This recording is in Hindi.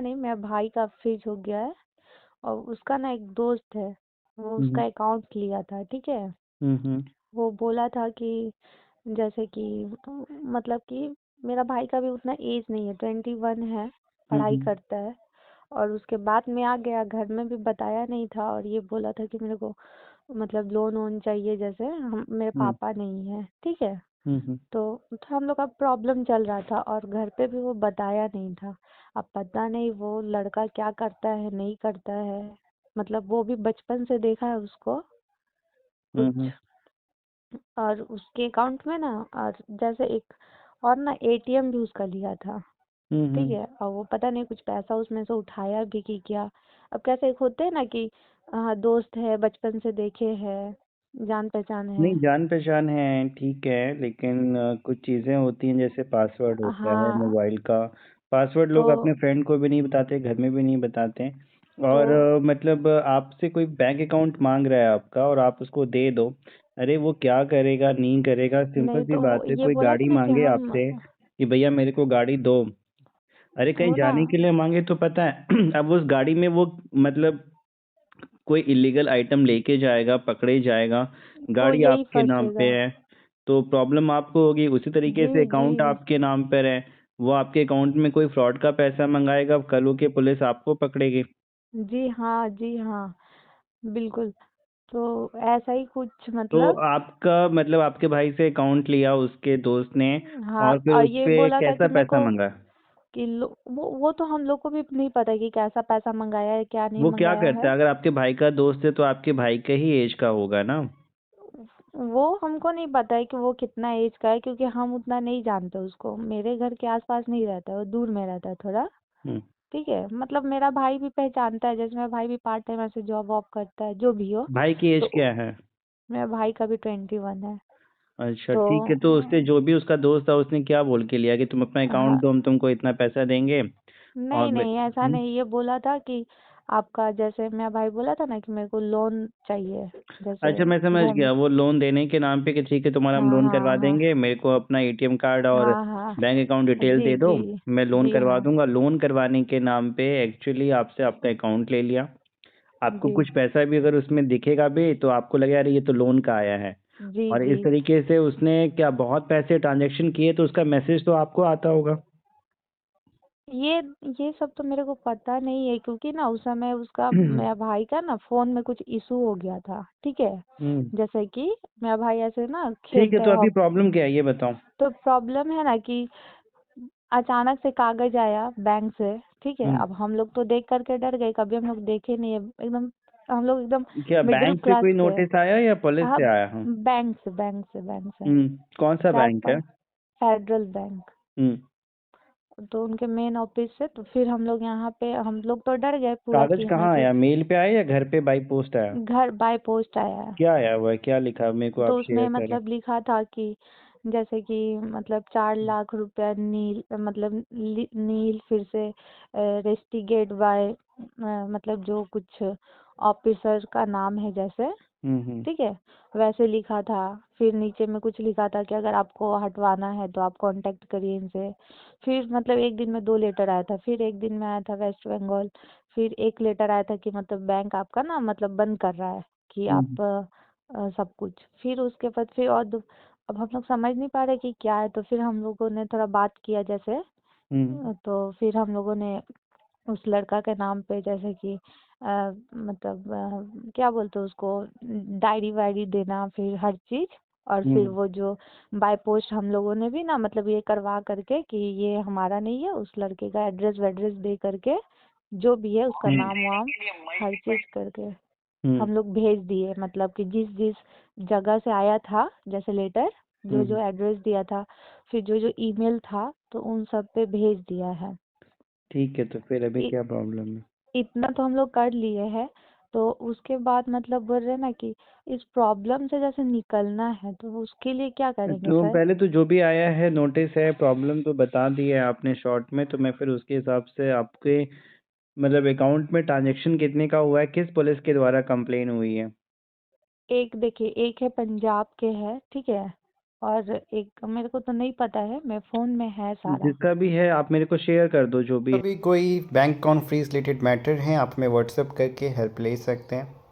नहीं, मेरा भाई का फ्रीज हो गया है और उसका ना एक दोस्त है, वो हम्म उसका अकाउंट लिया था, ठीक है। हम्म वो बोला था कि जैसे कि मतलब कि मेरा भाई का भी उतना एज नहीं है, 21 है, पढ़ाई हम्म करता है। और उसके बाद में आ गया, घर में भी बताया नहीं था और ये बोला था कि मेरे को मतलब लोन वोन चाहिए, जैसे हम मेरे हम्म पापा नहीं है, ठीक है। हम्म तो हम लोग का प्रॉब्लम चल रहा था और घर पे भी वो बताया नहीं था। अब पता नहीं वो लड़का क्या करता है नहीं करता है, मतलब वो भी बचपन से देखा है उसको कुछ। हम्म और उसके अकाउंट में ना, और जैसे एक और ना एटीएम भी उसका लिया था, ठीक हम्म है। और वो पता नहीं कुछ पैसा उसमें से उठाया भी कि क्या। अब कैसे एक होते हैं ना कि दोस्त है, बचपन से देखे हैं, जान पहचान है। नहीं, जान पहचान है ठीक है, लेकिन कुछ चीज़ें होती हैं, जैसे पासवर्ड होता है हाँ। मोबाइल का। पासवर्ड तो लोग अपने फ्रेंड को भी नहीं बताते, घर में भी नहीं बताते। तो और मतलब आपसे कोई बैंक अकाउंट मांग रहा है आपका और आप उसको दे दो। अरे वो क्या करेगा नहीं करेगा, सिंपल नहीं, सी तो बात है। ये कोई बोला था गाड़ी ना कि मांगे हम आपसे कि भैया मेरे को गाड़ी दो। अरे कहीं वो ना, जाने के लिए मांगे तो पता है अब उस गाड़ी में वो मतलब कोई इलीगल आइटम लेके जाएगा, पकड़े जाएगा, तो गाड़ी यही आपके नाम पे फंसेगा। है, तो प्रॉब्लम आपको होगी। उसी तरीके जी से जी अकाउंट आपके नाम पर है, वो आपके अकाउंट में कोई फ्रॉड का पैसा मंगाएगा, कल को के पुलिस आपको पकड़ेगी। जी हाँ, जी हाँ, बिल्कुल। तो ऐसा ही कुछ तो मतलब। आपका मतलब आपके भाई से अकाउंट लिया उसके दोस्त ने, हाँ, और फिर और उस ये पे बोला था कैसा कि मेरे पैसा को मंगा? कि वो तो हम लोग को भी नहीं पता कि कैसा पैसा मंगाया है, क्या नहीं वो क्या मंगाया करता है। है? अगर आपके भाई का दोस्त है तो आपके भाई का ही एज का होगा ना। वो हमको नहीं पता है कि वो कितना एज का है, क्योंकि हम उतना नहीं जानते उसको। मेरे घर के आसपास नहीं रहता है, वो दूर में रहता है थोड़ा, हम्म ठीक है। मतलब मेरा भाई भी पहचानता है, जैसे मेरा भाई भी पार्ट टाइम ऐसे जॉब वॉब करता है, जो भी हो। भाई की एज तो क्या है? मेरा भाई का भी 21 है। अच्छा तो ठीक है, तो उसने जो भी उसका दोस्त था उसने क्या बोल के लिया कि तुम अपना हाँ, अकाउंट दो, हम तुमको इतना पैसा देंगे? और नहीं नहीं, ऐसा नहीं, ये बोला था कि आपका, जैसे मेरा भाई बोला था ना कि मेरे को लोन चाहिए, जैसे अच्छा मैं समझ घर। गया, वो लोन देने के नाम पे कि ठीक है तुम्हारा हम हाँ लोन करवा हाँ हाँ देंगे, मेरे को अपना एटीएम कार्ड और हाँ हाँ। बैंक अकाउंट डिटेल जी दे दो, जी मैं लोन जी करवा हाँ। दूंगा। लोन करवाने के नाम पे एक्चुअली आपसे आपका अकाउंट ले लिया। आपको जी कुछ पैसा भी अगर उसमें दिखेगा भी तो आपको लगेगा अरे ये तो लोन का आया है। जी और जी। इस तरीके से उसने क्या बहुत पैसे ट्रांजैक्शन किए तो उसका मैसेज तो आपको आता होगा। ये ये सब तो मेरे को पता नहीं है, क्योंकि ना उस समय उसका, मेरा भाई का ना फोन में कुछ इशू हो गया था, ठीक है। हम्म जैसे कि मेरा भाई ऐसे ना ठीक है, खेलता तो है अभी हॉकी। प्रॉब्लम क्या है ये बताओ। तो प्रॉब्लम है ना कि अचानक से कागज आया बैंक से, ठीक है। हम्म अब हम लोग तो देख करके डर गए, कभी हम लोग देखे नहीं है एकदम। हम लोग एकदम क्या मिडिल बैंक से क्लास कोई से। नोटिस आया या पुलिस हाँ, से आया? हाँ। बैंक से कौन सा शायद बैंक है? Federal bank. हम्म तो उनके मेन ऑफिस से, तो फिर हम लोग यहाँ पे, हम लोग तो डर गए पूरा कागज कि हमें कहाँ कि आया, मेल पे आया या घर पे बाई पोस्ट आया? घर बाय पोस्ट आया है। क्या आया हुआ है, क्या लिखा है? मेरे को तो आप शेयर उसमें करें। मतलब लिखा था कि जैसे कि मतलब 4 लाख रुपया नील, मतलब नील फिर से रेस्टिगेट बाय, मतलब जो कुछ ऑफिसर का नाम है जैसे, हम्म। ठीक है, वैसे लिखा था। फिर नीचे में कुछ लिखा था कि अगर आपको हटवाना है तो आप कांटेक्ट करिए इनसे। फिर मतलब एक दिन में 2 लेटर आया था, फिर एक दिन में आया था वेस्ट बंगाल। फिर एक लेटर आया था कि मतलब बैंक आपका ना मतलब बंद कर रहा है, कि हम्म आप सब कुछ। फिर उसके बाद फिर और अब हम लोग समझ नहीं पा रहे कि क्या है। तो फिर हम लोगों ने थोड़ा बात किया जैसे, हम्म तो फिर हम लोगों ने उस लड़का के नाम पे, जैसे कि मतलब क्या बोलते हैं उसको, डायरी वायरी देना, फिर हर चीज। और फिर हम्म वो जो बाय पोस्ट हम लोगों ने भी ना मतलब ये करवा करके कि ये हमारा नहीं है, उस लड़के का एड्रेस वेड्रेस दे करके, जो भी है उसका हम्म नाम वाम हर चीज करके हम्म हम लोग भेज दिए। मतलब कि जिस जिस जगह से आया था जैसे लेटर, जो हम्म। जो एड्रेस दिया था, फिर जो जो ईमेल था, तो उन सब पे भेज दिया है। ठीक है, तो फिर अभी इ, क्या प्रॉब्लम है? इतना तो हम लोग कर लिए हैं। तो उसके बाद मतलब बोल रहे हैं ना कि इस प्रॉब्लम से जैसे निकलना है, तो उसके लिए क्या करेंगे तो सर। पहले तो जो भी आया है नोटिस है, प्रॉब्लम तो बता दी है आपने शॉर्ट में, तो मैं फिर उसके हिसाब से आपके मतलब अकाउंट में ट्रांजैक्शन कितने का हुआ है, किस पुलिस के द्वारा कंप्लेन हुई है? एक देखिए, एक है पंजाब के है, ठीक है। और एक मेरे को तो नहीं पता है, मैं फ़ोन में है सारा। जिसका भी है आप मेरे को शेयर कर दो जो भी है। अभी कोई bank account freeze related matter हैं आप हमें व्हाट्सएप करके हेल्प ले सकते हैं।